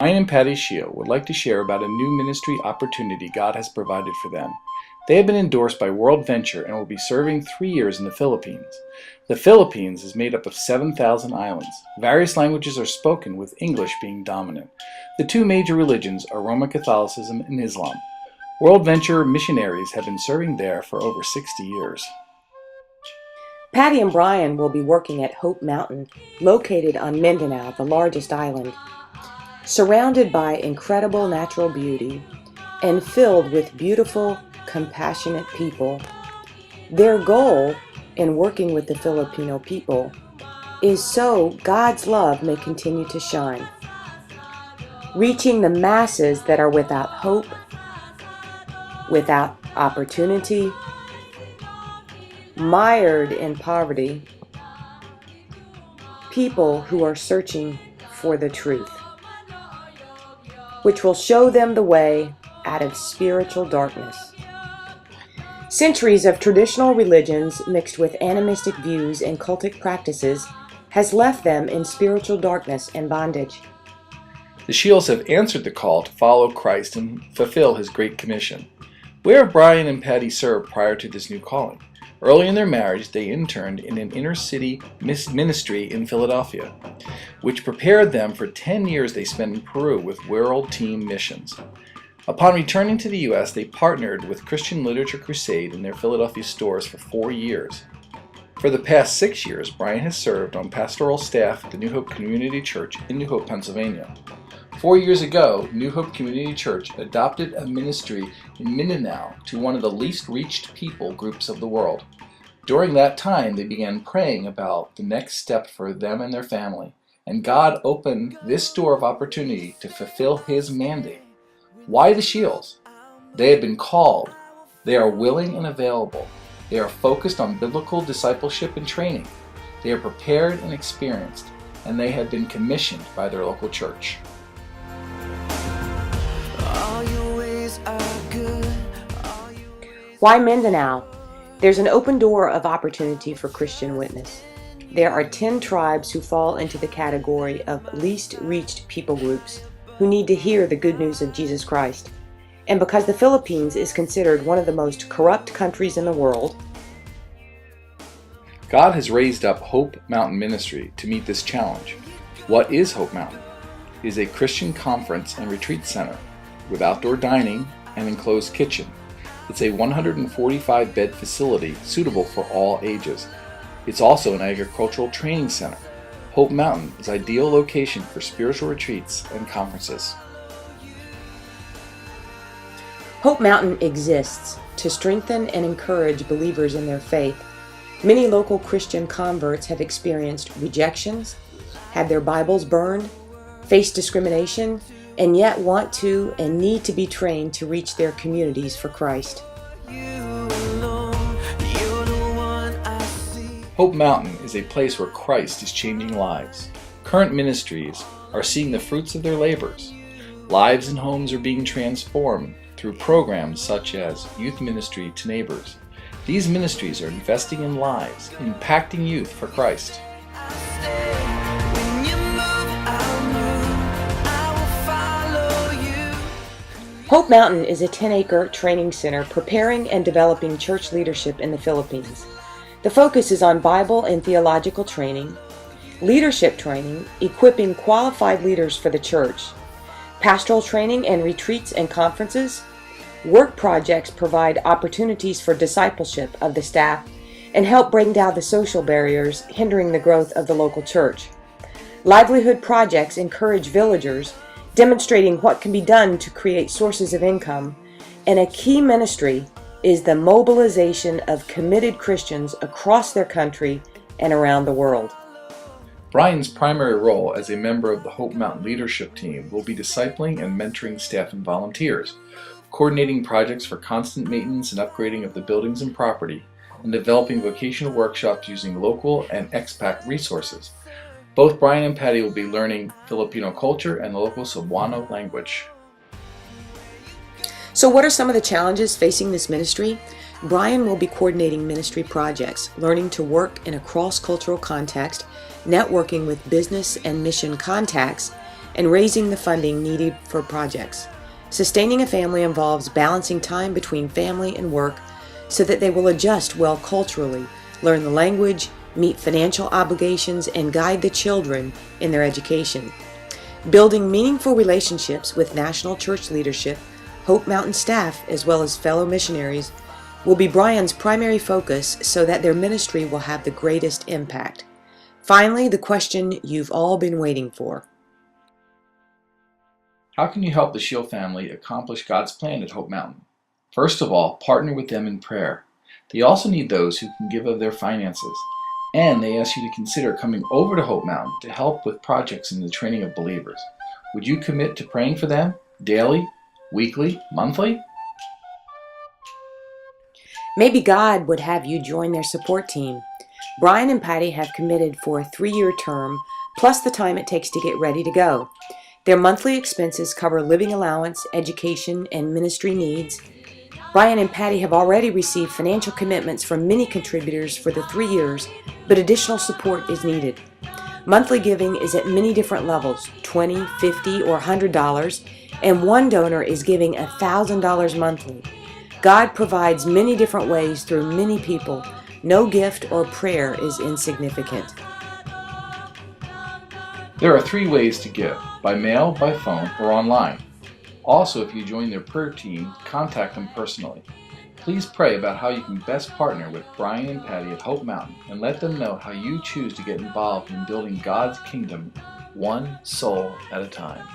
Brian and Patty Shield would like to share about a new ministry opportunity God has provided for them. They have been endorsed by World Venture and will be serving 3 years in the Philippines. The Philippines is made up of 7,000 islands. Various languages are spoken, with English being dominant. The two major religions are Roman Catholicism and Islam. World Venture missionaries have been serving there for over 60 years. Patty and Brian will be working at Hope Mountain, located on Mindanao, the largest island. Surrounded by incredible natural beauty and filled with beautiful, compassionate people, their goal in working with the Filipino people is so God's love may continue to shine, reaching the masses that are without hope, without opportunity, mired in poverty, people who are searching for the truth, which will show them the way out of spiritual darkness. Centuries of traditional religions mixed with animistic views and cultic practices has left them in spiritual darkness and bondage. The Shields have answered the call to follow Christ and fulfill His Great Commission. Where have Brian and Patty served prior to this new calling? Early in their marriage, they interned in an inner-city ministry in Philadelphia, which prepared them for 10 years they spent in Peru with World Team Missions. Upon returning to the U.S., they partnered with Christian Literature Crusade in their Philadelphia stores for 4 years. For the past 6 years, Brian has served on pastoral staff at the New Hope Community Church in New Hope, Pennsylvania. 4 years ago, New Hope Community Church adopted a ministry in Mindanao to one of the least reached people groups of the world. During that time, they began praying about the next step for them and their family, and God opened this door of opportunity to fulfill His mandate. Why the Shields? They have been called. They are willing and available. They are focused on biblical discipleship and training. They are prepared and experienced, and they have been commissioned by their local church. Why Mindanao? There's an open door of opportunity for Christian witness. There are 10 tribes who fall into the category of least reached people groups who need to hear the good news of Jesus Christ. And because the Philippines is considered one of the most corrupt countries in the world, God has raised up Hope Mountain Ministry to meet this challenge. What is Hope Mountain? It is a Christian conference and retreat center with outdoor dining and enclosed kitchen. It's a 145-bed facility suitable for all ages. It's also an agricultural training center. Hope Mountain is an ideal location for spiritual retreats and conferences. Hope Mountain exists to strengthen and encourage believers in their faith. Many local Christian converts have experienced rejections, had their Bibles burned, faced discrimination, and yet want to and need to be trained to reach their communities for Christ. Hope Mountain is a place where Christ is changing lives. Current ministries are seeing the fruits of their labors. Lives and homes are being transformed through programs such as Youth Ministry to Neighbors. These ministries are investing in lives, impacting youth for Christ. Hope Mountain is a 10-acre training center preparing and developing church leadership in the Philippines. The focus is on Bible and theological training, leadership training, equipping qualified leaders for the church, pastoral training and retreats and conferences. Work projects provide opportunities for discipleship of the staff and help bring down the social barriers hindering the growth of the local church. Livelihood projects encourage villagers, demonstrating what can be done to create sources of income, and a key ministry is the mobilization of committed Christians across their country and around the world. Brian's primary role as a member of the Hope Mountain leadership team will be discipling and mentoring staff and volunteers, coordinating projects for constant maintenance and upgrading of the buildings and property, and developing vocational workshops using local and expat resources. Both Brian and Patty will be learning Filipino culture and the local Cebuano language. So what are some of the challenges facing this ministry? Brian will be coordinating ministry projects, learning to work in a cross-cultural context, networking with business and mission contacts, and raising the funding needed for projects. Sustaining a family involves balancing time between family and work so that they will adjust well culturally, learn the language, meet financial obligations, and guide the children in their education. Building meaningful relationships with national church leadership, Hope Mountain staff, as well as fellow missionaries, will be Brian's primary focus so that their ministry will have the greatest impact. Finally, the question you've all been waiting for. How can you help the Shield family accomplish God's plan at Hope Mountain? First of all, partner with them in prayer. They also need those who can give of their finances. And they ask you to consider coming over to Hope Mountain to help with projects in the training of believers. Would you commit to praying for them daily, weekly, monthly? Maybe God would have you join their support team. Brian and Patty have committed for a 3-year term, plus the time it takes to get ready to go. Their monthly expenses cover living allowance, education, and ministry needs. Brian and Patty have already received financial commitments from many contributors for the 3 years, but additional support is needed. Monthly giving is at many different levels, $20, $50, or $100, and one donor is giving $1,000 monthly. God provides many different ways through many people. No gift or prayer is insignificant. There are 3 ways to give: by mail, by phone, or online. Also, if you join their prayer team, contact them personally. Please pray about how you can best partner with Brian and Patty at Hope Mountain and let them know how you choose to get involved in building God's kingdom one soul at a time.